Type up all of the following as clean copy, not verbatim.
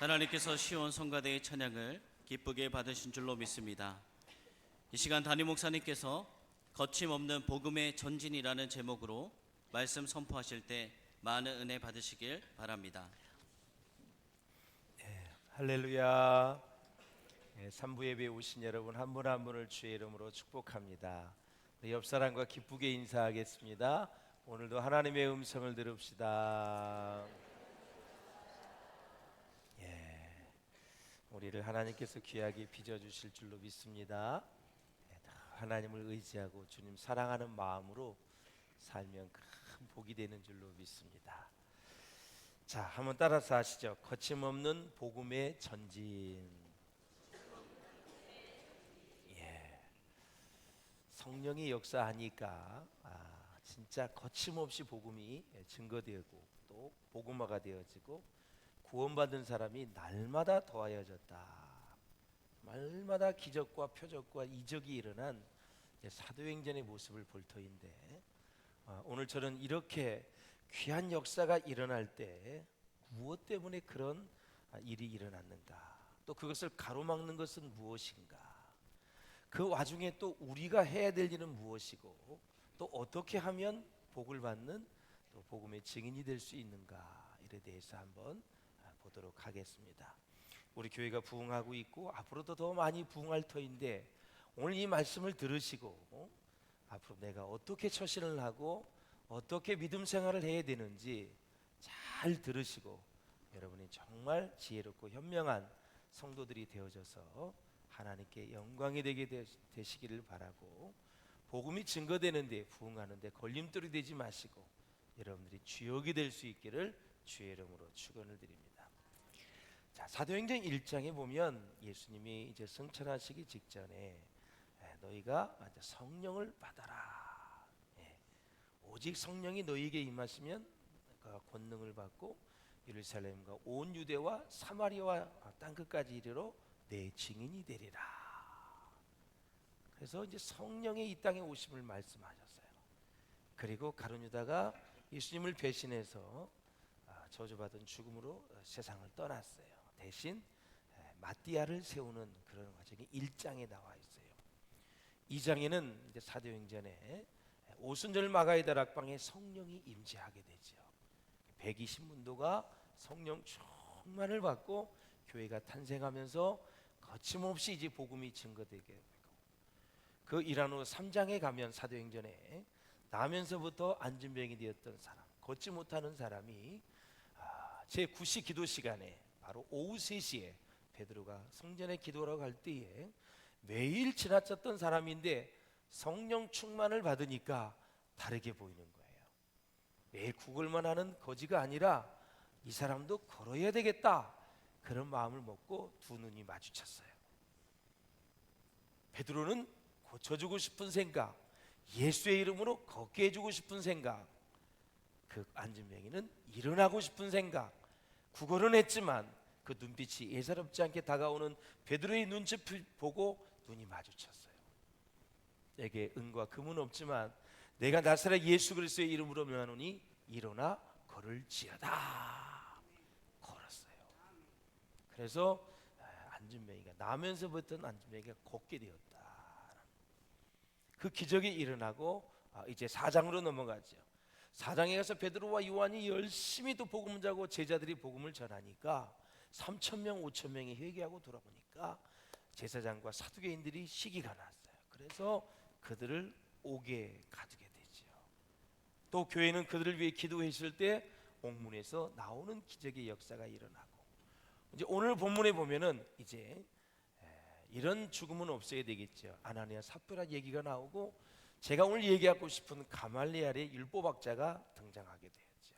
하나님께서 시온 성가대의 찬양을 기쁘게 받으신 줄로 믿습니다. 이 시간 담임 목사님께서 거침없는 복음의 전진이라는 제목으로 말씀 선포하실 때 많은 은혜 받으시길 바랍니다. 할렐루야. 3부 예배에 오신 여러분 한 분 한 분을 주의 이름으로 축복합니다. 옆 사람과 기쁘게 인사하겠습니다. 오늘도 하나님의 음성을 들읍시다. 우리를 하나님께서 귀하게 빚어주실 줄로 믿습니다. 하나님을 의지하고 주님 사랑하는 마음으로 살면 큰 복이 되는 줄로 믿습니다. 자, 한번 따라서 하시죠. 거침없는 복음의 전진. 성령이 역사하니까 진짜 거침없이 복음이 증거되고 또 복음화가 되어지고 구원받은 사람이 날마다 더하여졌다. 날마다 기적과 표적과 이적이 일어난 사도행전의 모습을 볼 터인데, 오늘처럼 이렇게 귀한 역사가 일어날 때 무엇 때문에 그런 일이 일어났는가, 또 그것을 가로막는 것은 무엇인가, 그 와중에 또 우리가 해야 될 일은 무엇이고 또 어떻게 하면 복을 받는 또 복음의 증인이 될 수 있는가에 대해서 한번 보도록 하겠습니다. 우리 교회가 부흥하고 있고 앞으로도 더 많이 부흥할 터인데, 오늘 이 말씀을 들으시고 앞으로 내가 어떻게 처신을 하고 어떻게 믿음 생활을 해야 되는지 잘 들으시고 여러분이 정말 지혜롭고 현명한 성도들이 되어져서 하나님께 영광이 되게 되시기를 바라고, 복음이 증거되는데 부흥하는데 걸림돌이 되지 마시고 여러분들이 주역이 될 수 있기를 주의 이름으로 축원을 드립니다. 자, 사도행전 1장에 보면 예수님이 이제 승천하시기 직전에 너희가 성령을 받아라. 오직 성령이 너희에게 임하시면 권능을 받고 예루살렘과 온 유대와 사마리아와 땅 끝까지 이르러 내 증인이 되리라. 그래서 이제 성령의 이 땅에 오심을 말씀하셨어요. 그리고 가룟 유다가 예수님을 배신해서 저주받은 죽음으로 세상을 떠났어요. 대신 마띠아를 세우는 그런 과정이 1장에 나와 있어요. 2장에는 이제 사도행전에 오순절 마가의 다락방에 성령이 임재하게 되죠. 120문도가 성령 충만을 받고 교회가 탄생하면서 거침없이 이제 복음이 증거되게 되고, 그 일한 후 3장에 가면 사도행전에 나면서부터 안진병이 되었던 사람, 걷지 못하는 사람이 제9시 기도 시간에 바로 오후 3시에 베드로가 성전에 기도하러 갈 때에 매일 지나쳤던 사람인데 성령 충만을 받으니까 다르게 보이는 거예요. 매일 구걸만 하는 거지가 아니라 이 사람도 걸어야 되겠다, 그런 마음을 먹고 두 눈이 마주쳤어요. 베드로는 고쳐주고 싶은 생각, 예수의 이름으로 걷게 해주고 싶은 생각, 그 안진병이는 일어나고 싶은 생각, 구걸은 했지만 그 눈빛이 예사롭지 않게 다가오는 베드로의 눈치 보고 눈이 마주쳤어요. 내게 은과 금은 없지만 내가 나사렛 예수 그리스도의 이름으로 명하노니 일어나 걸을지어다. 걸었어요. 그래서 안진병이가 나면서부터 안진병이가 걷게 되었다. 그 기적이 일어나고 이제 4장으로 넘어가죠. 4장에 가서 베드로와 요한이 열심히 또 복음을 전하고 제자들이 복음을 전하니까 3,000명 5,000명이 회개하고 돌아보니까 제사장과 사두개인들이 시기가 났어요. 그래서 그들을 옥에 가두게 되죠. 또 교회는 그들을 위해 기도했을 때 옥문에서 나오는 기적의 역사가 일어나고, 이제 오늘 본문에 보면은 이제 이런 죽음은 없어야 되겠죠. 아나니아 삽비라 얘기가 나오고, 제가 오늘 얘기하고 싶은 가말리엘의 율법학자가 등장하게 되었죠.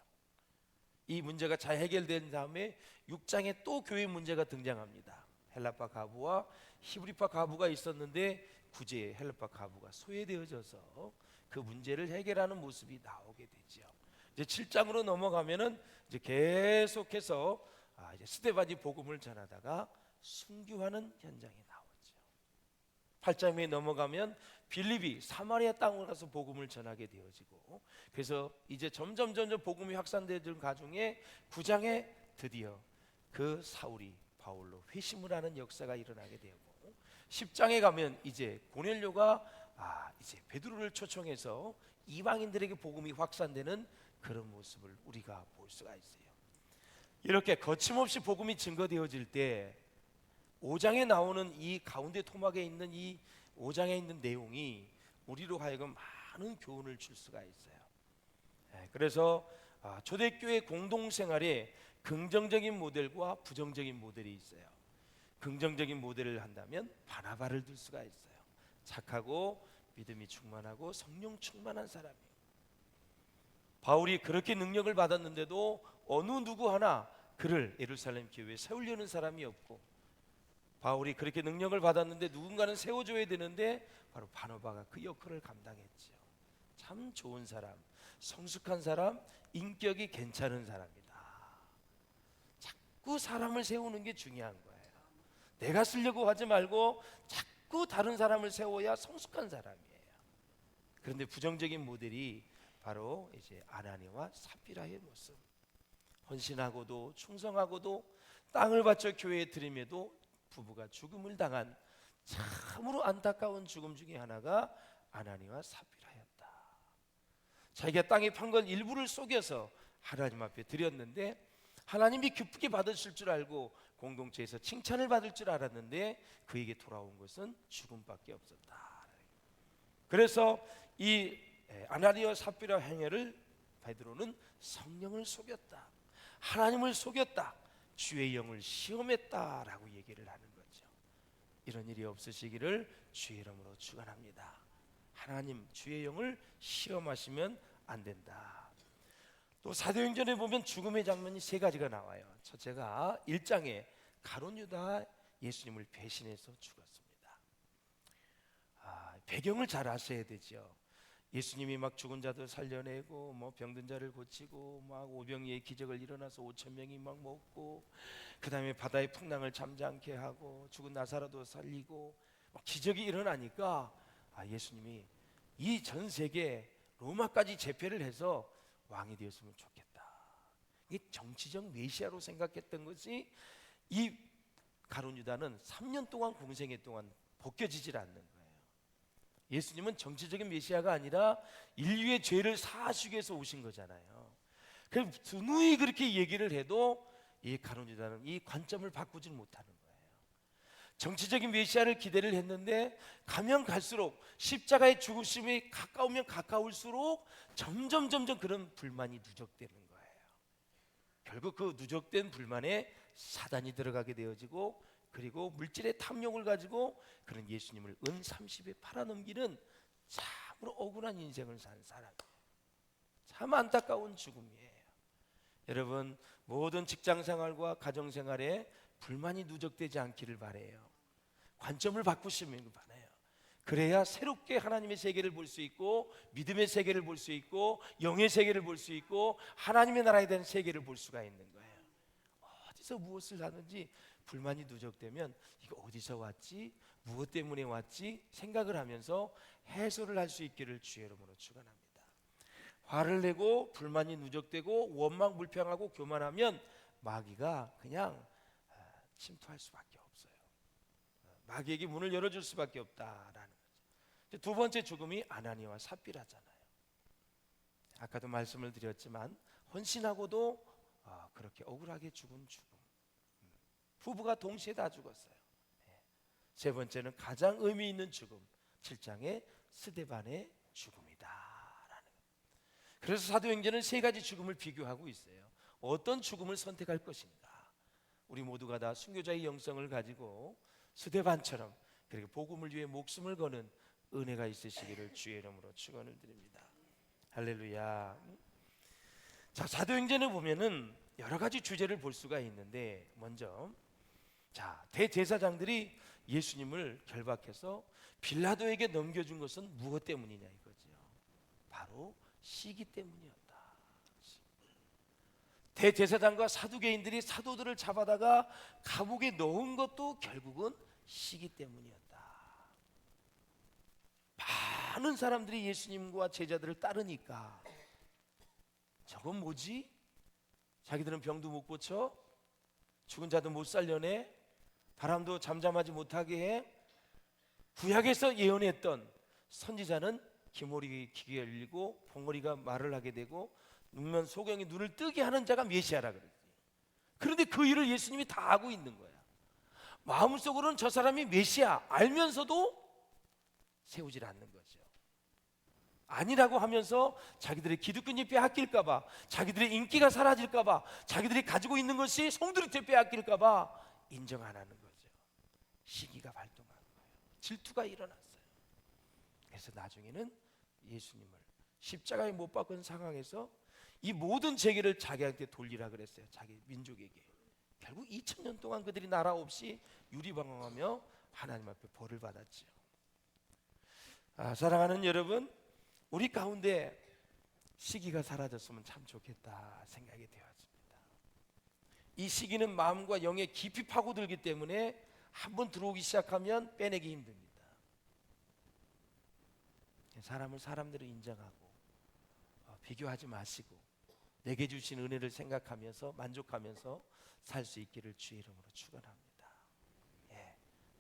이 문제가 잘 해결된 다음에 6장에 또 교회 문제가 등장합니다. 헬라파 가부와 히브리파 가부가 있었는데 구제 헬라파 가부가 소외되어져서 그 문제를 해결하는 모습이 나오게 되죠. 이제 7장으로 넘어가면은 이제 계속해서 이제 스데반이 복음을 전하다가 순교하는 현장이 나오죠. 8장에 넘어가면 빌립이 사마리아 땅으로 가서 복음을 전하게 되어지고, 그래서 이제 점점 복음이 확산되는 가중에 9장에 드디어 그 사울이 바울로 회심을 하는 역사가 일어나게 되고, 10장에 가면 이제 고넬료가 이제 베드로를 초청해서 이방인들에게 복음이 확산되는 그런 모습을 우리가 볼 수가 있어요. 이렇게 거침없이 복음이 증거되어질 때 5장에 나오는 이 가운데 토막에 있는 이 5장에 있는 내용이 우리로 하여금 많은 교훈을 줄 수가 있어요. 그래서 초대교회 공동생활에 긍정적인 모델과 부정적인 모델이 있어요. 긍정적인 모델을 한다면 바나바를 들 수가 있어요. 착하고 믿음이 충만하고 성령 충만한 사람이에요. 바울이 그렇게 능력을 받았는데도 어느 누구 하나 그를 예루살렘 교회에 세우려는 사람이 없고, 바울이 그렇게 능력을 받았는데 누군가는 세워줘야 되는데 바로 바나바가 그 역할을 감당했지요. 참 좋은 사람, 성숙한 사람, 인격이 괜찮은 사람이다. 자꾸 사람을 세우는 게 중요한 거예요. 내가 쓰려고 하지 말고 자꾸 다른 사람을 세워야 성숙한 사람이에요. 그런데 부정적인 모델이 바로 이제 아나니와 삽비라의 모습. 헌신하고도 충성하고도 땅을 바쳐 교회에 드림에도 부부가 죽음을 당한 참으로 안타까운 죽음 중에 하나가 아나니와 삽비라였다. 자기가 땅에 판 건 일부를 속여서 하나님 앞에 드렸는데 하나님이 기쁘게 받으실 줄 알고 공동체에서 칭찬을 받을 줄 알았는데 그에게 돌아온 것은 죽음밖에 없었다. 그래서 이 아나니와 삽비라 행위를 베드로는 성령을 속였다, 하나님을 속였다, 주의 영을 시험했다라고 얘기를 하는 거죠. 이런 일이 없으시기를 주의 이름으로 축원합니다. 하나님 주의 영을 시험하시면 안 된다. 또 사도행전에 보면 죽음의 장면이 세 가지가 나와요. 첫째가 1장에 가룟 유다 예수님을 배신해서 죽었습니다. 배경을 잘 아셔야 되죠. 예수님이 막 죽은 자들 살려내고 뭐 병든 자를 고치고 막 오병이의 기적을 일어나서 5천 명이 막 먹고, 그 다음에 바다의 풍랑을 잠잠케 하고 죽은 나사로도 살리고 막 기적이 일어나니까 예수님이 이 전 세계 로마까지 제패를 해서 왕이 되었으면 좋겠다. 이게 정치적 메시아로 생각했던 것이 이 가룟 유다는 3년 동안 공생애 동안 벗겨지질 않는 거예요. 예수님은 정치적인 메시아가 아니라 인류의 죄를 사하시기 위해서 오신 거잖아요. 그래서 누이 그렇게 얘기를 해도 이 가룟 유다는 이 관점을 바꾸질 못하는 거예요. 정치적인 메시아를 기대를 했는데 가면 갈수록 십자가의 죽으심이 가까우면 가까울수록 점점 그런 불만이 누적되는 거예요. 결국 그 누적된 불만에 사단이 들어가게 되어지고, 그리고 물질의 탐욕을 가지고 그런 예수님을 은 30에 팔아넘기는 참으로 억울한 인생을 산 사람이에요. 참 안타까운 죽음이에요. 여러분, 모든 직장생활과 가정생활에 불만이 누적되지 않기를 바라요. 관점을 바꾸시면 바라요. 그래야 새롭게 하나님의 세계를 볼 수 있고, 믿음의 세계를 볼 수 있고, 영의 세계를 볼 수 있고, 하나님의 나라에 대한 세계를 볼 수가 있는 거예요. 어디서 무엇을 하는지 불만이 누적되면 이거 어디서 왔지? 무엇 때문에 왔지? 생각을 하면서 해소를 할 수 있기를 주의 이름으로 축원합니다. 화를 내고 불만이 누적되고 원망 불평하고 교만하면 마귀가 그냥 침투할 수밖에 없어요. 마귀에게 문을 열어줄 수밖에 없다라는 거죠. 두 번째 죽음이 아나니와 삽비라잖아요. 아까도 말씀을 드렸지만 헌신하고도 그렇게 억울하게 죽은 죽음. 부부가 동시에 다 죽었어요. 세 번째는 가장 의미 있는 죽음, 7장의 스데반의 죽음이다라는 거예요. 그래서 사도행전은 세 가지 죽음을 비교하고 있어요. 어떤 죽음을 선택할 것인가? 우리 모두가 다 순교자의 영성을 가지고 스데반처럼 그리고 복음을 위해 목숨을 거는 은혜가 있으시기를 주의 이름으로 축원을 드립니다. 할렐루야. 자, 사도행전에 보면은 여러 가지 주제를 볼 수가 있는데, 먼저 대제사장들이 예수님을 결박해서 빌라도에게 넘겨준 것은 무엇 때문이냐 이거죠. 바로 시기 때문이었다. 대제사장과 사두개인들이 사도들을 잡아다가 감옥에 넣은 것도 결국은 시기 때문이었다. 많은 사람들이 예수님과 제자들을 따르니까 저건 뭐지? 자기들은 병도 못 고쳐, 죽은 자도 못 살려내, 바람도 잠잠하지 못하게 해. 구약에서 예언했던 선지자는 기모리 귀가 열리고 봉오리가 말을 하게 되고 눈면 소경이 눈을 뜨게 하는 자가 메시아라 그랬어요. 그런데 그 일을 예수님이 다 하고 있는 거야. 마음속으로는 저 사람이 메시아 알면서도 세우질 않는 거죠. 아니라고 하면서 자기들의 기득권이 빼앗길까봐, 자기들의 인기가 사라질까봐, 자기들이 가지고 있는 것이 송두리째 빼앗길까봐 인정 안 하는 거죠. 시기가 발동한 거예요. 질투가 일어났어요. 그래서 나중에는 예수님을 십자가에 못 박은 상황에서 이 모든 재계를 자기한테 돌리라 그랬어요. 자기 민족에게. 결국 2000년 동안 그들이 나라 없이 유리방황하며 하나님 앞에 벌을 받았죠. 사랑하는 여러분, 우리 가운데 시기가 사라졌으면 참 좋겠다 생각이 되었습니다. 이 시기는 마음과 영에 깊이 파고들기 때문에 한번 들어오기 시작하면 빼내기 힘듭니다. 사람을 사람대로 인정하고 비교하지 마시고 내게 주신 은혜를 생각하면서 만족하면서 살 수 있기를 주의 이름으로 축원합니다.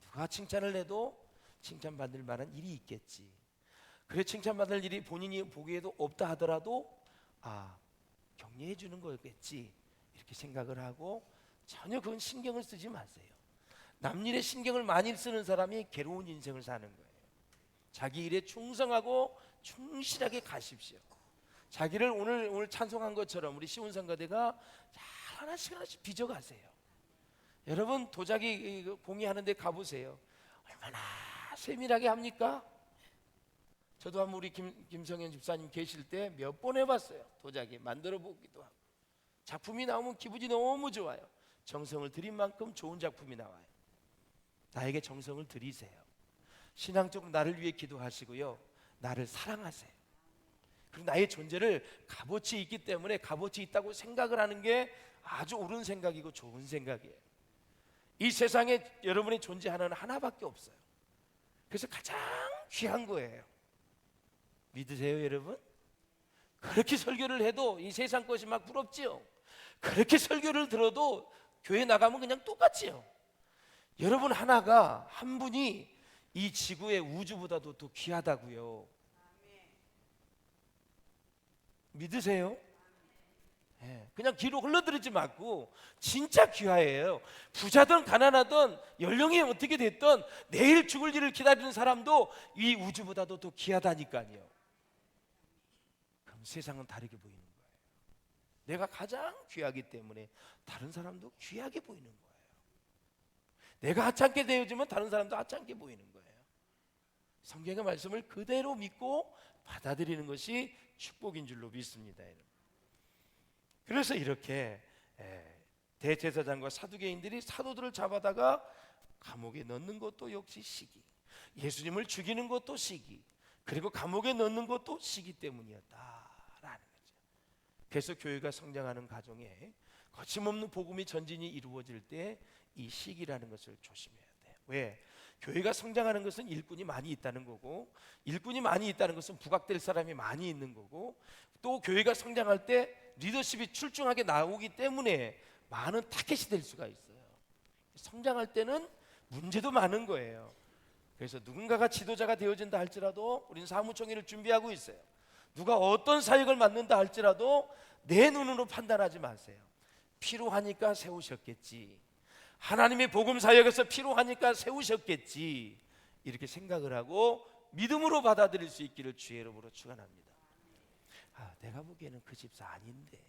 누가 칭찬을 해도 칭찬받을 만한 일이 있겠지. 그래 칭찬받을 일이 본인이 보기에도 없다 하더라도 격려해 주는 거겠지 이렇게 생각을 하고 전혀 그건 신경을 쓰지 마세요. 남일에 신경을 많이 쓰는 사람이 괴로운 인생을 사는 거예요. 자기 일에 충성하고 충실하게 가십시오. 자기를 오늘 찬송한 것처럼 우리 시온성가대가 하나씩 빚어가세요. 여러분 도자기 공예하는 데 가보세요. 얼마나 세밀하게 합니까? 저도 한번 우리 김성현 집사님 계실 때 몇 번 해봤어요. 도자기 만들어 보기도 하고. 작품이 나오면 기분이 너무 좋아요. 정성을 들인 만큼 좋은 작품이 나와요. 나에게 정성을 들이세요. 신앙적으로 나를 위해 기도하시고요, 나를 사랑하세요. 그리고 나의 존재를 값어치 있기 때문에 값어치 있다고 생각을 하는 게 아주 옳은 생각이고 좋은 생각이에요. 이 세상에 여러분의 존재 하나밖에 없어요. 그래서 가장 귀한 거예요. 믿으세요 여러분? 그렇게 설교를 해도 이 세상 것이 막 부럽지요. 그렇게 설교를 들어도 교회 나가면 그냥 똑같지요. 여러분 하나가 한 분이 이 지구의 우주보다도 더 귀하다고요. 믿으세요? 그냥 귀로 흘러들이지 말고 진짜 귀하예요. 부자든 가난하든 연령이 어떻게 됐든 내일 죽을 일을 기다리는 사람도 이 우주보다도 더 귀하다니까요. 그럼 세상은 다르게 보이는 거예요. 내가 가장 귀하기 때문에 다른 사람도 귀하게 보이는 거예요. 내가 하찮게 되어지면 다른 사람도 하찮게 보이는 거예요. 성경의 말씀을 그대로 믿고 받아들이는 것이 축복인 줄로 믿습니다. 그래서 이렇게 대제사장과 사두개인들이 사도들을 잡아다가 감옥에 넣는 것도 역시 시기, 예수님을 죽이는 것도 시기, 그리고 감옥에 넣는 것도 시기 때문이었다라는 거죠. 그래서 교회가 성장하는 가정에 거침없는 복음의 전진이 이루어질 때 이 시기라는 것을 조심해야 돼요. 왜? 교회가 성장하는 것은 일꾼이 많이 있다는 거고, 일꾼이 많이 있다는 것은 부각될 사람이 많이 있는 거고, 또 교회가 성장할 때 리더십이 출중하게 나오기 때문에 많은 타겟이 될 수가 있어요. 성장할 때는 문제도 많은 거예요. 그래서 누군가가 지도자가 되어진다 할지라도 우리는 사무총회를 준비하고 있어요. 누가 어떤 사역을 맡는다 할지라도 내 눈으로 판단하지 마세요. 필요하니까 세우셨겠지, 하나님의 복음 사역에서 필요하니까 세우셨겠지, 이렇게 생각을 하고 믿음으로 받아들일 수 있기를 주의 이름으로 축원합니다. 내가 보기에는 그 집사 아닌데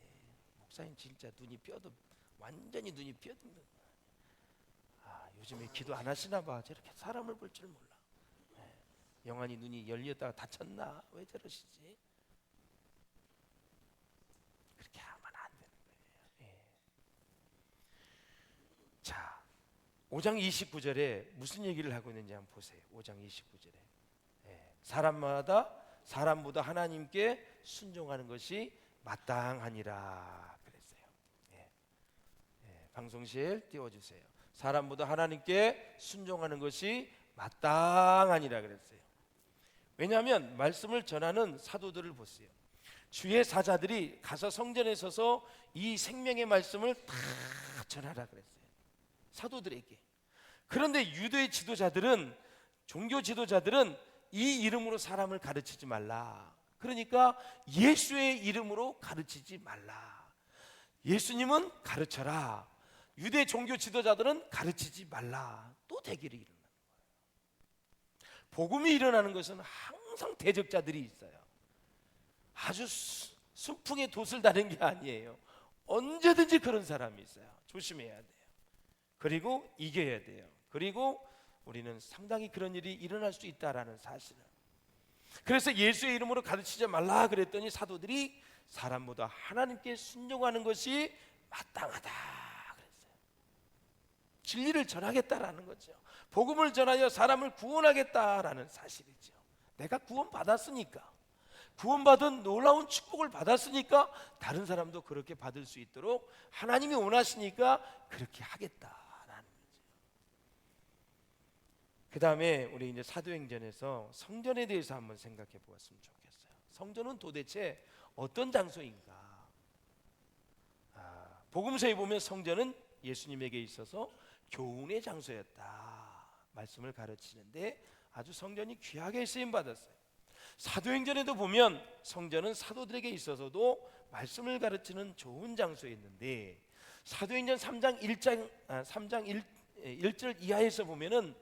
목사님 진짜 눈이 뼈도 완전히 눈이 뼈든 요즘에 기도 안 하시나 봐. 저렇게 사람을 볼 줄 몰라. 영환이 눈이 열렸다가 다쳤나? 왜 저러시지? 그렇게 하면 안 되는 거예요. 자, 5장 29절에 무슨 얘기를 하고 있는지 한번 보세요. 5장 29절에 사람보다 하나님께 순종하는 것이 마땅하니라 그랬어요. 방송실 띄워주세요. 사람보다 하나님께 순종하는 것이 마땅하니라 그랬어요. 왜냐하면 말씀을 전하는 사도들을 보세요. 주의 사자들이 가서 성전에 서서 이 생명의 말씀을 다 전하라 그랬어요. 사도들에게. 그런데 유대 지도자들은, 종교 지도자들은 이 이름으로 사람을 가르치지 말라. 그러니까 예수의 이름으로 가르치지 말라. 예수님은 가르쳐라. 유대 종교 지도자들은 가르치지 말라. 또 대결이 일어나는 거예요. 복음이 일어나는 것은 항상 대적자들이 있어요. 아주 순풍에 돛을 다는 게 아니에요. 언제든지 그런 사람이 있어요. 조심해야 돼요. 그리고 이겨야 돼요. 그리고 우리는 상당히 그런 일이 일어날 수 있다라는 사실을. 그래서 예수의 이름으로 가르치지 말라 그랬더니 사도들이 사람보다 하나님께 순종하는 것이 마땅하다 그랬어요. 진리를 전하겠다라는 거죠. 복음을 전하여 사람을 구원하겠다라는 사실이죠. 내가 구원받았으니까, 구원받은 놀라운 축복을 받았으니까 다른 사람도 그렇게 받을 수 있도록 하나님이 원하시니까 그렇게 하겠다라는 거죠. 그 다음에 우리 이제 사도행전에서 성전에 대해서 한번 생각해 보았으면 좋겠어요. 성전은 도대체 어떤 장소인가? 복음서에 보면 성전은 예수님에게 있어서 교훈의 장소였다 말씀을 가르치는데 아주 성전이 귀하게 쓰임 받았어요. 사도행전에도 보면 성전은 사도들에게 있어서도 말씀을 가르치는 좋은 장소였는데 사도행전 3장 1절 이하에서 보면은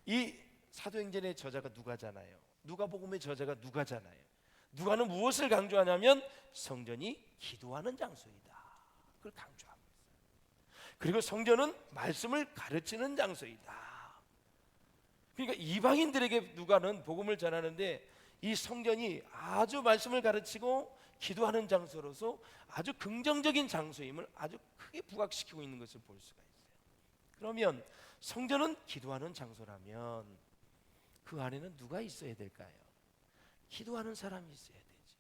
이 사도행전의 저자가 누가잖아요. 누가복음의 저자가 누가잖아요. 누가는 무엇을 강조하냐면 성전이 기도하는 장소이다. 그걸 강조하고 있어요. 그리고 성전은 말씀을 가르치는 장소이다. 그러니까 이방인들에게 누가는 복음을 전하는데 이 성전이 아주 말씀을 가르치고 기도하는 장소로서 아주 긍정적인 장소임을 아주 크게 부각시키고 있는 것을 볼 수가 있어요. 그러면 성전은 기도하는 장소라면 그 안에는 누가 있어야 될까요? 기도하는 사람이 있어야 되죠.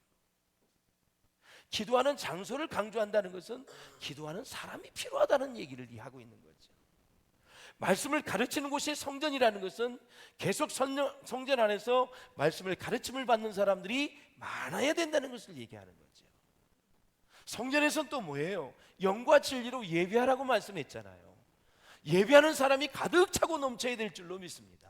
기도하는 장소를 강조한다는 것은 기도하는 사람이 필요하다는 얘기를 하고 있는 거죠. 말씀을 가르치는 곳이 성전이라는 것은 계속 성전 안에서 말씀을 가르침을 받는 사람들이 많아야 된다는 것을 얘기하는 거죠. 성전에서는 또 뭐예요? 영과 진리로 예배하라고 말씀했잖아요. 예배하는 사람이 가득 차고 넘쳐야 될 줄로 믿습니다.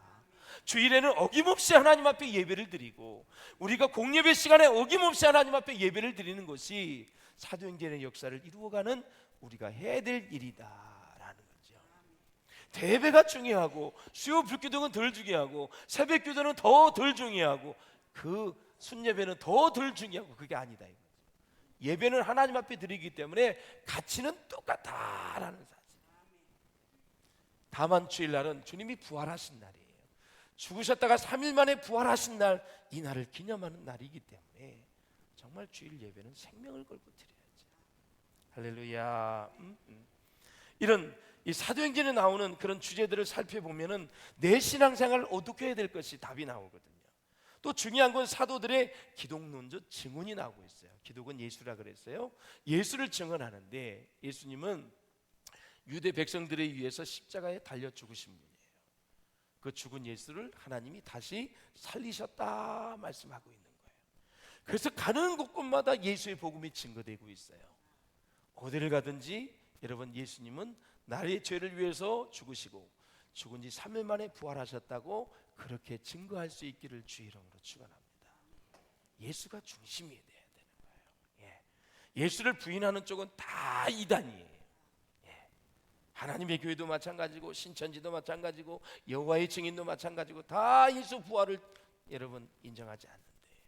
주일에는 어김없이 하나님 앞에 예배를 드리고 우리가 공예배 시간에 어김없이 하나님 앞에 예배를 드리는 것이 사도행전의 역사를 이루어가는 우리가 해야 될 일이다. 대배가 중요하고 수요 불기도는 덜 중요하고 새벽 기도는 더 덜 중요하고 그 순예배는 더 덜 중요하고 그게 아니다 이거죠. 예배는 하나님 앞에 드리기 때문에 가치는 똑같다라는 사실. 다만 주일날은 주님이 부활하신 날이에요. 죽으셨다가 3일 만에 부활하신 날, 이 날을 기념하는 날이기 때문에 정말 주일 예배는 생명을 걸고 드려야죠. 할렐루야. 이런 이 사도행전에 나오는 그런 주제들을 살펴보면은 내 신앙생활을 어떻게 해야 될 것이 답이 나오거든요. 또 중요한 건 사도들의 기독론적 증언이 나오고 있어요. 기독은 예수라 그랬어요. 예수를 증언하는데 예수님은 유대 백성들에 의해서 십자가에 달려 죽으신 분이에요. 그 죽은 예수를 하나님이 다시 살리셨다 말씀하고 있는 거예요. 그래서 가는 곳곳마다 예수의 복음이 증거되고 있어요. 어디를 가든지 여러분 예수님은 나의 죄를 위해서 죽으시고 죽은 지 3일 만에 부활하셨다고 그렇게 증거할 수 있기를 주 이름으로 축원합니다. 예수가 중심이 돼야 되는 거예요. 예수를 부인하는 쪽은 다 이단이에요. 하나님의 교회도 마찬가지고 신천지도 마찬가지고 여호와의 증인도 마찬가지고 다 예수 부활을 여러분 인정하지 않는데요.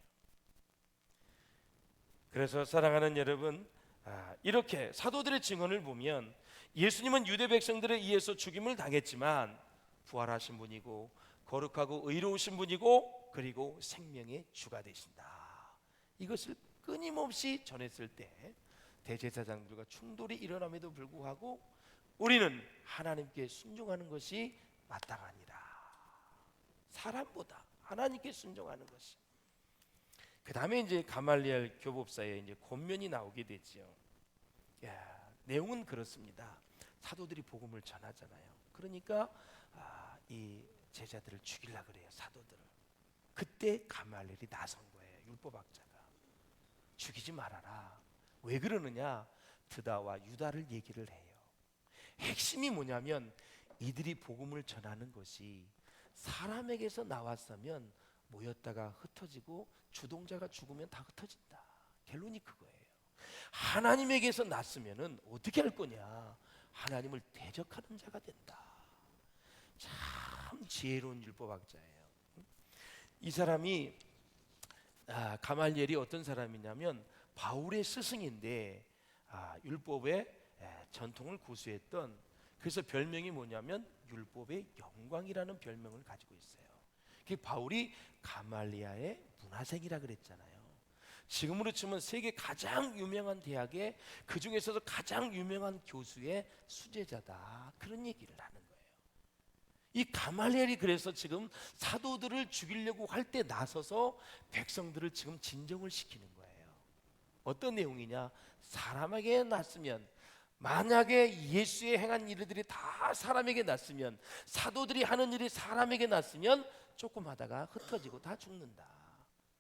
그래서 사랑하는 여러분, 이렇게 사도들의 증언을 보면 예수님은 유대 백성들에 의해서 죽임을 당했지만 부활하신 분이고 거룩하고 의로우신 분이고 그리고 생명의 주가 되신다. 이것을 끊임없이 전했을 때 대제사장들과 충돌이 일어남에도 불구하고 우리는 하나님께 순종하는 것이 마땅하니라. 사람보다 하나님께 순종하는 것이. 그 다음에 이제 가말리엘 교법사에 이제 권면이 나오게 되지요. 내용은 그렇습니다. 사도들이 복음을 전하잖아요. 그러니까 이 제자들을 죽이려 그래요. 사도들을. 그때 가말리엘이 나선 거예요. 율법학자가. 죽이지 말아라. 왜 그러느냐? 드다와 유다를 얘기를 해요. 핵심이 뭐냐면 이들이 복음을 전하는 것이 사람에게서 나왔으면 모였다가 흩어지고 주동자가 죽으면 다 흩어진다. 결론이 그거예요. 하나님에게서 났으면은 어떻게 할 거냐? 하나님을 대적하는 자가 된다. 참 지혜로운 율법학자예요. 이 사람이 가말리엘이 어떤 사람이냐면 바울의 스승인데 율법의 전통을 고수했던, 그래서 별명이 뭐냐면 율법의 영광이라는 별명을 가지고 있어요. 그 바울이 가말리아의 문화생이라 그랬잖아요. 지금으로 치면 세계 가장 유명한 대학의 그 중에서도 가장 유명한 교수의 수제자다, 그런 얘기를 하는 거예요. 이 가말리엘이 그래서 지금 사도들을 죽이려고 할 때 나서서 백성들을 지금 진정을 시키는 거예요. 어떤 내용이냐? 사람에게 났으면, 만약에 예수의 행한 일들이 다 사람에게 났으면, 사도들이 하는 일이 사람에게 났으면 조금 하다가 흩어지고 다 죽는다.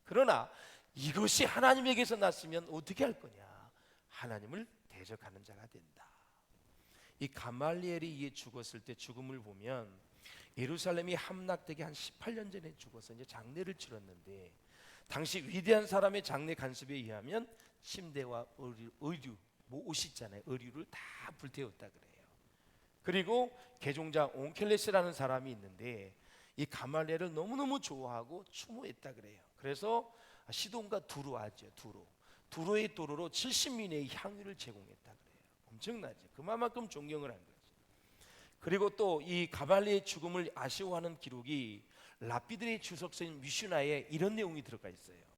그러나 이것이 하나님에게서 났으면 어떻게 할 거냐? 하나님을 대적하는 자가 된다. 이 가말리엘이 이에 죽었을 때 죽음을 보면 예루살렘이 함락되기 한 18년 전에 죽어서 이제 장례를 치렀는데, 당시 위대한 사람의 장례 간습에 의하면 침대와 의류, 뭐 옷 있잖아요, 의류를 다 불태웠다 그래요. 그리고 개종자 온켈레스라는 사람이 있는데 이 가말리엘을 너무너무 좋아하고 추모했다 그래요. 그래서 시돈과 두로아죠, 두로의 도로로 70민의 향유를 제공했다 그래요. 엄청나죠. 그만큼 존경을 한 거죠. 그리고 또 이 가말리의 죽음을 아쉬워하는 기록이 랍비들의 주석서인 미슈나에 이런 내용이 들어가 있어요.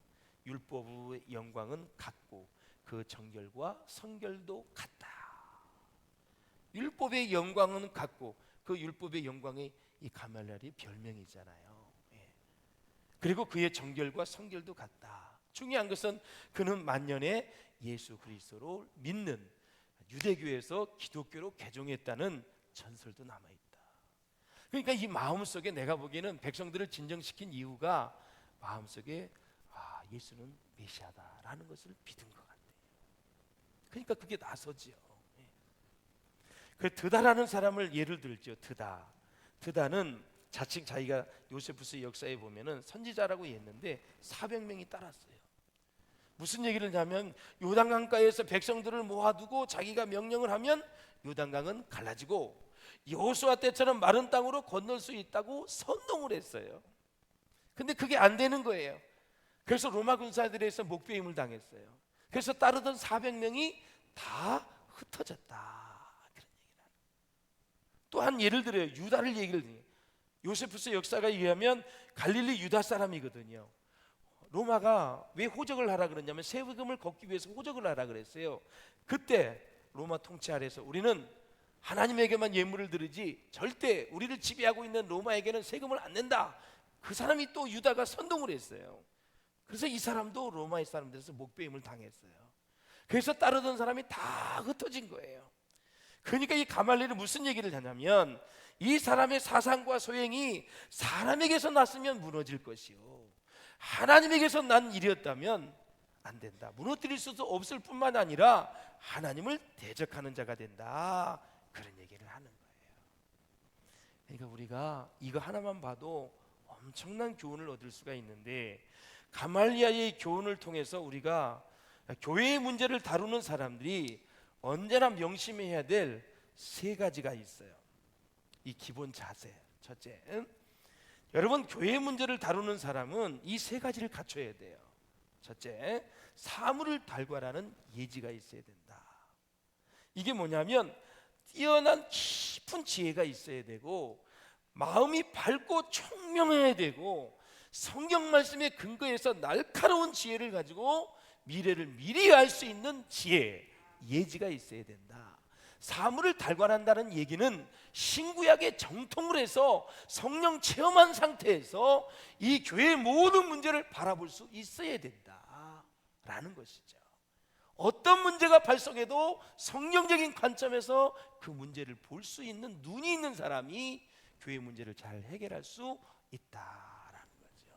율법의 영광은 같고 그 정결과 성결도 같다. 율법의 영광은 같고 그 율법의 영광이 이 가말리엘의 별명이잖아요. 그리고 그의 정결과 성결도 같다. 중요한 것은 그는 만년에 예수 그리스도를 믿는 유대교에서 기독교로 개종했다는 전설도 남아있다. 그러니까 이 마음속에, 내가 보기에는 백성들을 진정시킨 이유가 마음속에 예수는 메시아다라는 것을 믿은 것 같아요. 그러니까 그게 나서지요. 그 드다라는 사람을 예를 들죠. 드다는 자칭 자기가 요세푸스 역사에 보면은 선지자라고 했는데 400명이 따랐어요. 무슨 얘기를 하냐면 요단강가에서 백성들을 모아두고 자기가 명령을 하면 요단강은 갈라지고 여호수아 때처럼 마른 땅으로 건널 수 있다고 선동을 했어요. 근데 그게 안 되는 거예요. 그래서 로마 군사들에서 목배임을 당했어요. 그래서 따르던 400명이 다 흩어졌다, 그런 얘기를 하는. 또 한 예를 들어요. 유다를 얘기를 해요. 요세푸스 역사가 의하면 갈릴리 유다 사람이거든요. 로마가 왜 호적을 하라 그랬냐면 세금을 걷기 위해서 호적을 하라 그랬어요. 그때 로마 통치 아래서 우리는 하나님에게만 예물을 드리지 절대 우리를 지배하고 있는 로마에게는 세금을 안 낸다. 그 사람이 또 유다가 선동을 했어요. 그래서 이 사람도 로마의 사람들에서 목배임을 당했어요. 그래서 따르던 사람이 다 흩어진 거예요. 그러니까 이 가말리엘은 무슨 얘기를 하냐면 이 사람의 사상과 소행이 사람에게서 났으면 무너질 것이요, 하나님에게서 난 일이었다면 안 된다. 무너뜨릴 수도 없을 뿐만 아니라 하나님을 대적하는 자가 된다, 그런 얘기를 하는 거예요. 그러니까 우리가 이거 하나만 봐도 엄청난 교훈을 얻을 수가 있는데, 가말리아의 교훈을 통해서 우리가 교회의 문제를 다루는 사람들이 언제나 명심해야 될 세 가지가 있어요. 이 기본 자세. 첫째, 여러분 교회의 문제를 다루는 사람은 이 세 가지를 갖춰야 돼요. 첫째, 사물을 달괄하는 예지가 있어야 된다. 이게 뭐냐면 뛰어난 깊은 지혜가 있어야 되고 마음이 밝고 총명해야 되고 성경 말씀에 근거해서 날카로운 지혜를 가지고 미래를 미리 알 수 있는 지혜, 예지가 있어야 된다. 사물을 달관한다는 얘기는 신구약의 정통을 해서 성령 체험한 상태에서 이 교회의 모든 문제를 바라볼 수 있어야 된다라는 것이죠. 어떤 문제가 발생해도 성경적인 관점에서 그 문제를 볼 수 있는 눈이 있는 사람이 교회 문제를 잘 해결할 수 있다라는 거죠.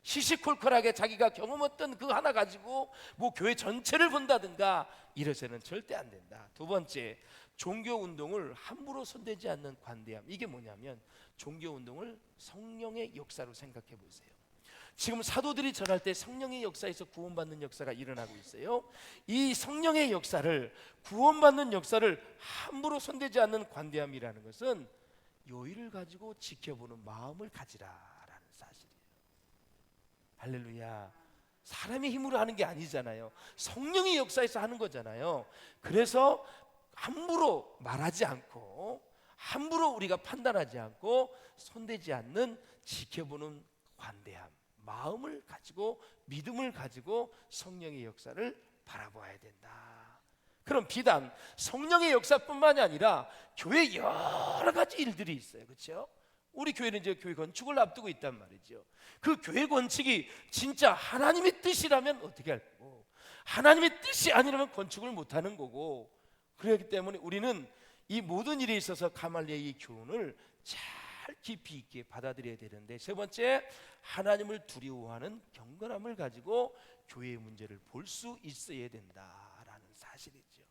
시시콜콜하게 자기가 경험했던 그 하나 가지고 뭐 교회 전체를 본다든가 이래서는 절대 안 된다. 두 번째, 종교 운동을 함부로 손대지 않는 관대함. 이게 뭐냐면 종교 운동을 성령의 역사로 생각해 보세요. 지금 사도들이 전할 때 성령의 역사에서 구원받는 역사가 일어나고 있어요. 이 성령의 역사를, 구원받는 역사를 함부로 손대지 않는 관대함이라는 것은 요의를 가지고 지켜보는 마음을 가지라라는 사실이에요. 할렐루야. 사람의 힘으로 하는 게 아니잖아요. 성령의 역사에서 하는 거잖아요. 그래서 함부로 말하지 않고, 함부로 우리가 판단하지 않고, 손대지 않는 지켜보는 관대함, 마음을 가지고, 믿음을 가지고 성령의 역사를 바라봐야 된다. 그럼 비단 성령의 역사뿐만이 아니라 교회 여러 가지 일들이 있어요. 그렇죠? 우리 교회는 이제 교회 건축을 앞두고 있단 말이죠. 그 교회 건축이 진짜 하나님의 뜻이라면 어떻게 할 거고, 하나님의 뜻이 아니라면 건축을 못하는 거고, 그렇기 때문에 우리는 이 모든 일에 있어서 가말리엘의 교훈을 잘 깊이 있게 받아들여야 되는데, 세 번째, 하나님을 두려워하는 경건함을 가지고 교회의 문제를 볼 수 있어야 된다라는 사실이죠.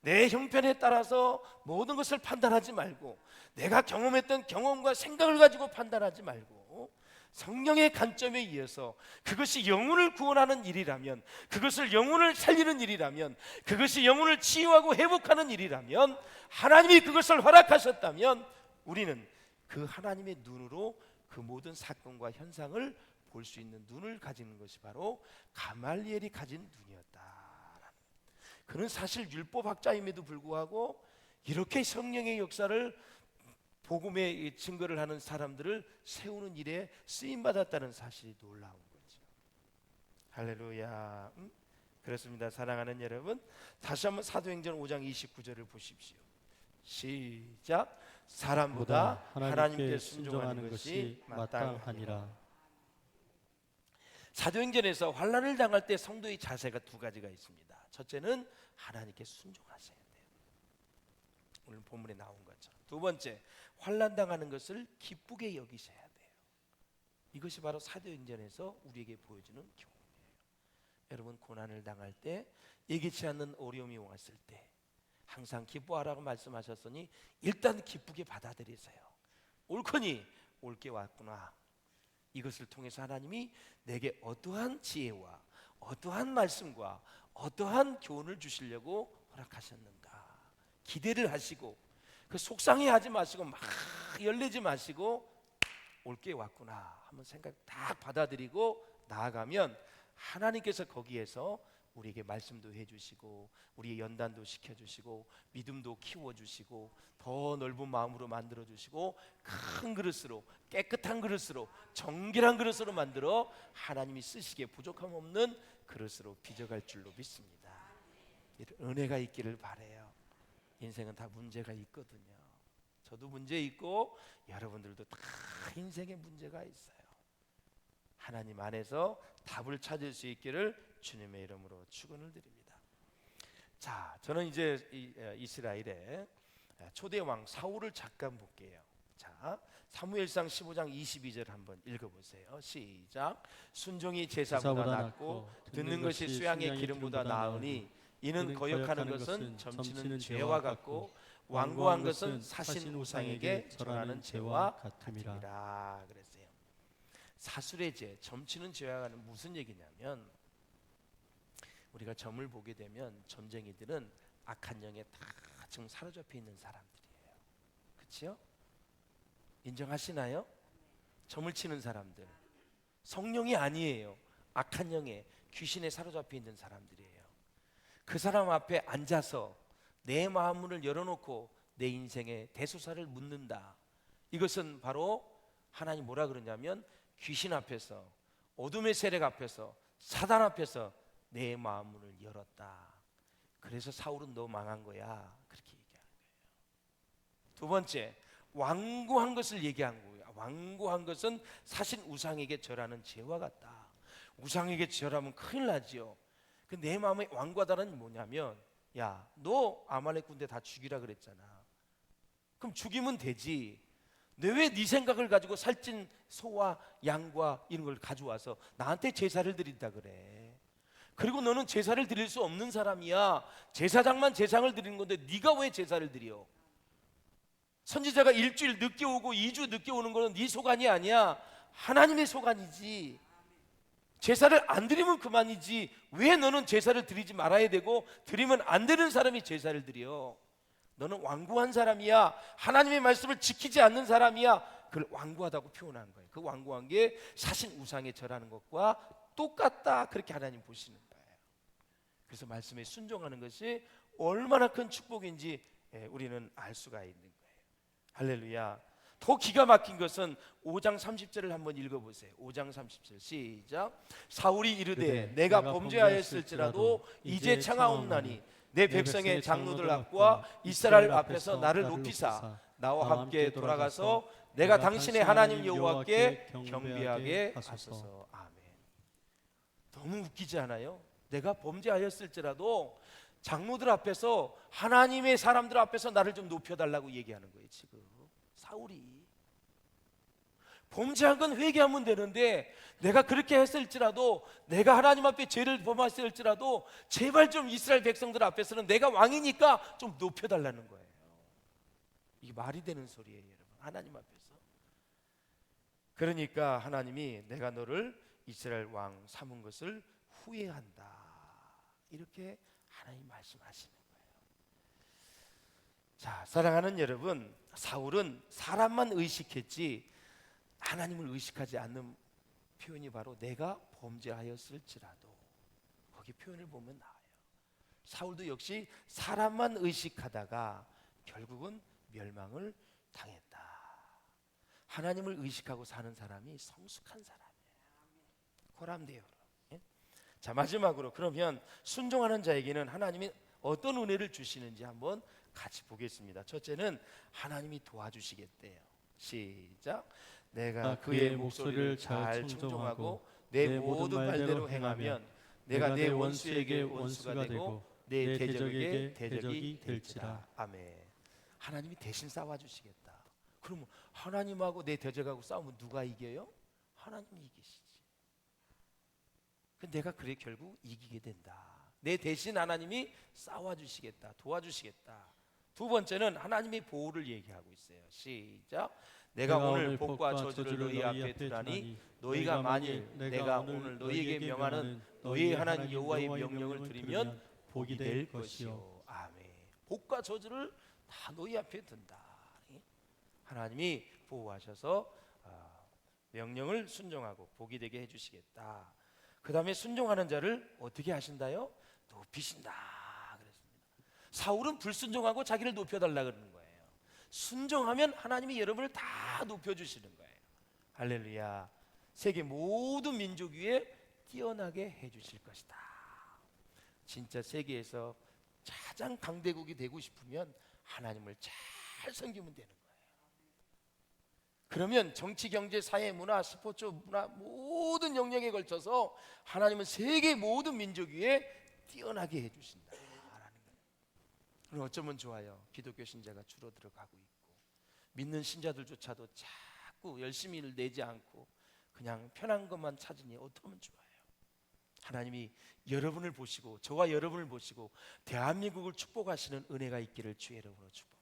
내 형편에 따라서 모든 것을 판단하지 말고, 내가 경험했던 경험과 생각을 가지고 판단하지 말고, 성령의 관점에 의해서 그것이 영혼을 구원하는 일이라면, 그것을 영혼을 살리는 일이라면, 그것이 영혼을 치유하고 회복하는 일이라면, 하나님이 그것을 허락하셨다면 우리는 그 하나님의 눈으로 그 모든 사건과 현상을 볼 수 있는 눈을 가지는 것이 바로 가말리엘이 가진 눈이었다. 그는 사실 율법학자임에도 불구하고 이렇게 성령의 역사를, 복음의 증거를 하는 사람들을 세우는 일에 쓰임받았다는 사실이 놀라운 거죠. 할렐루야. 그렇습니다. 사랑하는 여러분, 다시 한번 사도행전 5장 29절을 보십시오. 시작. 사람보다 하나님께 순종하는 것이 마땅하니라. 사도행전에서 환난을 당할 때 성도의 자세가 두 가지가 있습니다. 첫째는 하나님께 순종하셔야 돼요. 오늘 본문에 나온 것처럼. 두 번째, 환난 당하는 것을 기쁘게 여기셔야 돼요. 이것이 바로 사도행전에서 우리에게 보여주는 교훈이에요. 여러분, 고난을 당할 때, 예기치 않는 어려움이 왔을 때 항상 기뻐하라고 말씀하셨으니 일단 기쁘게 받아들이세요. 옳거니 옳게 왔구나. 이것을 통해서 하나님이 내게 어떠한 지혜와 어떠한 말씀과 어떠한 교훈을 주시려고 허락하셨는가 기대를 하시고, 그 속상해하지 마시고 막 열내지 마시고 옳게 왔구나 한번 생각 딱 받아들이고 나아가면 하나님께서 거기에서 우리에게 말씀도 해주시고, 우리의 연단도 시켜주시고, 믿음도 키워주시고, 더 넓은 마음으로 만들어주시고, 큰 그릇으로, 깨끗한 그릇으로, 정결한 그릇으로 만들어 하나님이 쓰시기에 부족함 없는 그릇으로 빚어갈 줄로 믿습니다. 이런 은혜가 있기를 바라요. 인생은 다 문제가 있거든요. 저도 문제 있고 여러분들도 다 인생에 문제가 있어요. 하나님 안에서 답을 찾을 수 있기를 주님의 이름으로 축원을 드립니다. 자, 저는 이제 이스라엘의 초대 왕 사울을 잠깐 볼게요. 자, 사무엘상 15장 22절 한번 읽어보세요. 시작. 순종이 제사보다 낫고 듣는 것이 수양의 기름보다 나으니 이는 거역하는 것은 점치는 죄와 같고 완고한 것은 사신 우상에게 절하는 죄와 같음이라 그랬어요. 사술의 죄, 점치는 죄와는 무슨 얘기냐면, 우리가 점을 보게 되면 점쟁이들은 악한 영에 다 지금 사로잡혀 있는 사람들이에요. 그렇죠? 인정하시나요? 점을 치는 사람들 성령이 아니에요. 악한 영에, 귀신에 사로잡혀 있는 사람들이에요. 그 사람 앞에 앉아서 내 마음문을 열어놓고 내 인생의 대소사를 묻는다. 이것은 바로 하나님 뭐라 그러냐면, 귀신 앞에서, 어둠의 세력 앞에서, 사단 앞에서 내 마음문을 열었다. 그래서 사울은 너 망한 거야. 그렇게 얘기하는 거예요. 두 번째, 완고한 것을 얘기한 거예요. 완고한 것은 사신 우상에게 절하는 죄와 같다. 우상에게 절하면 큰일 나지요. 그 내 마음에 완고하다는 뭐냐면, 야, 너 아말렉 군대 다 죽이라 그랬잖아. 그럼 죽이면 되지. 왜 네 생각을 가지고 살찐 소와 양과 이런 걸 가져와서 나한테 제사를 드린다 그래? 그리고 너는 제사를 드릴 수 없는 사람이야. 제사장만 제사를 드리는 건데 네가 왜 제사를 드려? 선지자가 일주일 늦게 오고 2주 늦게 오는 거는 네 소관이 아니야. 하나님의 소관이지. 제사를 안 드리면 그만이지. 왜 너는 제사를 드리지 말아야 되고 드리면 안 되는 사람이 제사를 드려? 너는 완고한 사람이야. 하나님의 말씀을 지키지 않는 사람이야. 그걸 완고하다고 표현한 거예요. 그 완고한 게 사신 우상에 절하는 것과 똑같다. 그렇게 하나님 보시는 거예요. 그래서 말씀에 순종하는 것이 얼마나 큰 축복인지 우리는 알 수가 있는 거예요. 할렐루야. 더 기가 막힌 것은 5장 30절을 한번 읽어보세요. 5장 30절 시작. 사울이 이르되 내가 범죄하였을지라도 이제 청하옵나니 내 백성의 장로들 앞과 이스라엘 앞에서 나를 높이사 나와 함께 돌아가서 내가 당신의 하나님 여호와께 경배하게 하소서. 아멘. 너무 웃기지 않아요? 내가 범죄하였을지라도 장로들 앞에서 하나님의 사람들 앞에서 나를 좀 높여달라고 얘기하는 거예요. 지금 사울이 범죄한 건 회개하면 되는데 내가 그렇게 했을지라도 내가 하나님 앞에 죄를 범했을지라도 제발 좀 이스라엘 백성들 앞에서는 내가 왕이니까 좀 높여달라는 거예요. 이게 말이 되는 소리예요, 여러분. 하나님 앞에서. 그러니까 하나님이 내가 너를 이스라엘 왕 삼은 것을 후회한다, 이렇게 하나님 말씀하시는 거예요. 자, 사랑하는 여러분, 사울은 사람만 의식했지 하나님을 의식하지 않는 표현이 바로 내가 범죄하였을지라도, 거기 표현을 보면 나와요. 사울도 역시 사람만 의식하다가 결국은 멸망을 당했다. 하나님을 의식하고 사는 사람이 성숙한 사람이에요. 고람돼요. 자, 마지막으로 그러면 순종하는 자에게는 하나님이 어떤 은혜를 주시는지 한번 같이 보겠습니다. 첫째는 하나님이 도와주시겠대요. 시작. 내가 그의 목소리를 잘 청종하고 내 모든 말대로 행하면 내가 내 원수에게 원수가 되고 내 대적에게 대적이 될지라. 아멘. 하나님이 대신 싸워주시겠다. 그러면 하나님하고 내 대적하고 싸우면 누가 이겨요? 하나님이 이기시지. 내가 그래 결국 이기게 된다. 내 대신 하나님이 싸워주시겠다, 도와주시겠다. 두 번째는 하나님의 보호를 얘기하고 있어요. 시작. 내가 오늘 복과 저주를 너희 앞에 두나니 너희가 만일 내가 오늘 너희에게 명하는 너희 하나님 여호와의 명령을 들으면 복이 될 것이요. 아멘. 복과 저주를 다 너희 앞에 둔다. 하나님이 보호하셔서 명령을 순종하고 복이 되게 해주시겠다. 그 다음에 순종하는 자를 어떻게 하신다요? 높이신다 그랬습니다. 사울은 불순종하고 자기를 높여달라 그러는 거예요. 순종하면 하나님이 여러분을 다 높여주시는 거예요. 할렐루야. 세계 모든 민족 위에 뛰어나게 해주실 것이다. 진짜 세계에서 가장 강대국이 되고 싶으면 하나님을 잘 섬기면 되는 거예요. 그러면 정치, 경제, 사회, 문화, 스포츠, 문화 모든 영역에 걸쳐서 하나님은 세계 모든 민족 위에 뛰어나게 해주신다라는 거예요. 그럼 어쩌면 좋아요. 기독교 신자가 줄어들어가고 있고 믿는 신자들조차도 자꾸 열심히 일 내지 않고 그냥 편한 것만 찾으니 어떠면 좋아요. 하나님이 여러분을 보시고 저와 여러분을 보시고 대한민국을 축복하시는 은혜가 있기를 주의 이름으로 축복합니다.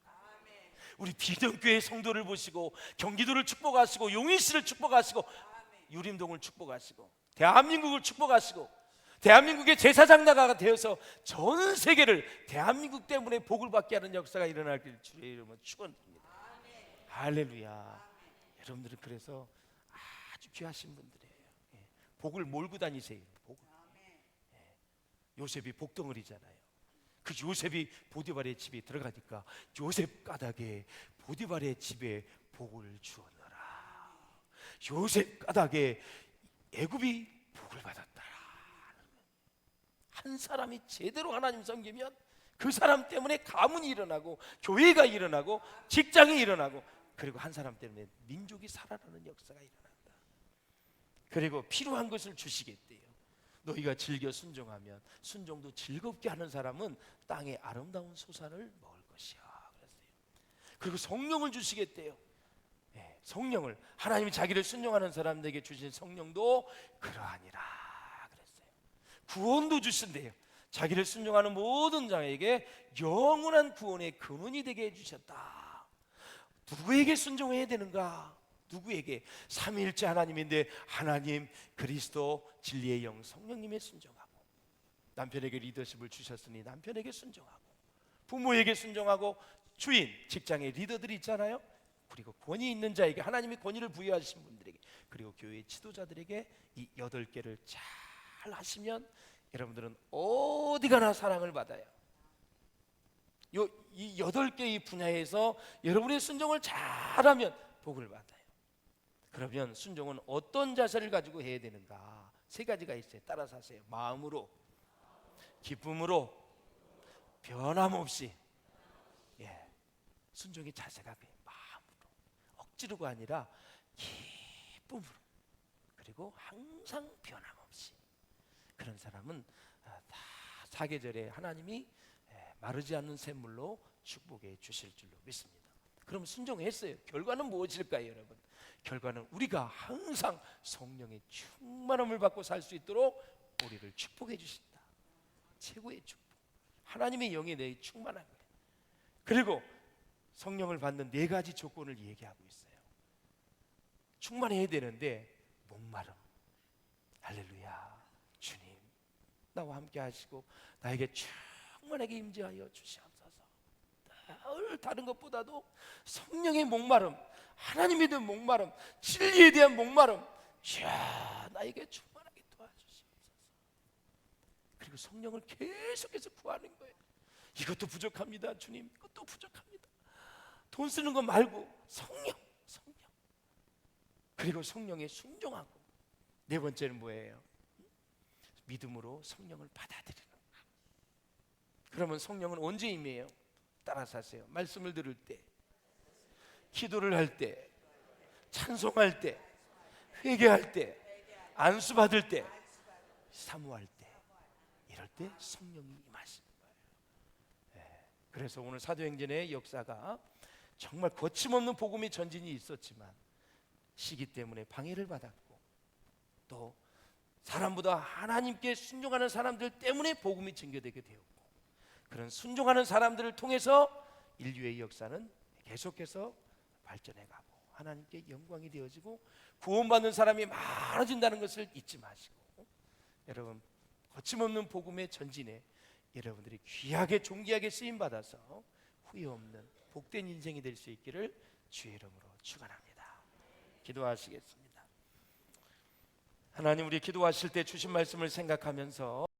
우리 비전교회 성도를 보시고 경기도를 축복하시고 용인시를 축복하시고 유림동을 축복하시고 대한민국을 축복하시고 대한민국의 제사장나가 되어서 전 세계를 대한민국 때문에 복을 받게 하는 역사가 일어나길 주의 이름으로 축원드립니다. 할렐루야. 여러분들은 그래서 아주 귀하신 분들이에요. 복을 몰고 다니세요. 복을. 요셉이 복덩어리잖아요. 그 요셉이 보디발의 집에 들어가니까 요셉 까닭에 보디발의 집에 복을 주었노라. 요셉 까닭에 애굽이 복을 받았더라. 한 사람이 제대로 하나님 섬기면 그 사람 때문에 가문이 일어나고 교회가 일어나고 직장이 일어나고 그리고 한 사람 때문에 민족이 살아나는 역사가 일어난다. 그리고 필요한 것을 주시겠대요. 너희가 즐겨 순종하면 순종도 즐겁게 하는 사람은 땅의 아름다운 소산을 먹을 것이야 그랬어요. 그리고 성령을 주시겠대요. 성령을, 하나님이 자기를 순종하는 사람들에게 주신 성령도 그러하니라 그랬어요. 구원도 주신대요. 자기를 순종하는 모든 자에게 영원한 구원의 근원이 되게 해주셨다. 누구에게 순종해야 되는가? 누구에게? 삼위일체 하나님인데 하나님, 그리스도, 진리의 영 성령님에 순종하고, 남편에게 리더십을 주셨으니 남편에게 순종하고, 부모에게 순종하고, 주인, 직장의 리더들이 있잖아요. 그리고 권위 있는 자에게, 하나님이 권위를 부여하신 분들에게, 그리고 교회 지도자들에게 이 8개를 잘 하시면 여러분들은 어디 가나 사랑을 받아요. 이 8개의 분야에서 여러분의 순종을 잘하면 복을 받아요. 그러면 순종은 어떤 자세를 가지고 해야 되는가? 3가지가 있어요. 따라서 하세요. 마음으로, 기쁨으로, 변함없이. 순종의 자세가 마음으로, 억지로가 아니라 기쁨으로, 그리고 항상 변함없이. 그런 사람은 다 사계절에 하나님이 마르지 않는 샘물로 축복해 주실 줄로 믿습니다. 그럼 순종했어요. 결과는 무엇일까요, 여러분? 결과는 우리가 항상 성령의 충만함을 받고 살 수 있도록 우리를 축복해 주신다. 최고의 축복. 하나님의 영이 내게 충만한 거예요. 그리고 성령을 받는 4가지 조건을 얘기하고 있어요. 충만해야 되는데 목마름. 할렐루야. 주님, 나와 함께 하시고 나에게 충만하게 임재하여 주시옵소서. 다른 것보다도 성령의 목마름, 하나님에 대한 목마름, 진리에 대한 목마름, 나에게 충만하게 도와주시옵소서. 그리고 성령을 계속해서 구하는 거예요. 이것도 부족합니다, 주님. 이것도 부족합니다. 돈 쓰는 거 말고 성령. 그리고 성령에 순종하고. 4번째는 뭐예요? 믿음으로 성령을 받아들이는 거예요. 그러면 성령은 언제 임해요? 따라서 하세요. 말씀을 들을 때, 기도를 할 때, 찬송할 때, 회개할 때, 안수 받을 때, 사모할 때, 이럴 때 성령이 임하시는 거예요. 그래서 오늘 사도행전의 역사가 정말 거침없는 복음의 전진이 있었지만 시기 때문에 방해를 받았고, 또 사람보다 하나님께 순종하는 사람들 때문에 복음이 증거되게 되었고, 그런 순종하는 사람들을 통해서 인류의 역사는 계속해서 발전해가고 하나님께 영광이 되어지고 구원받는 사람이 많아진다는 것을 잊지 마시고, 여러분 거침없는 복음의 전진에 여러분들이 귀하게 존귀하게 쓰임받아서 후회 없는 복된 인생이 될 수 있기를 주의 이름으로 축원합니다. 기도하시겠습니다. 하나님, 우리 기도하실 때 주신 말씀을 생각하면서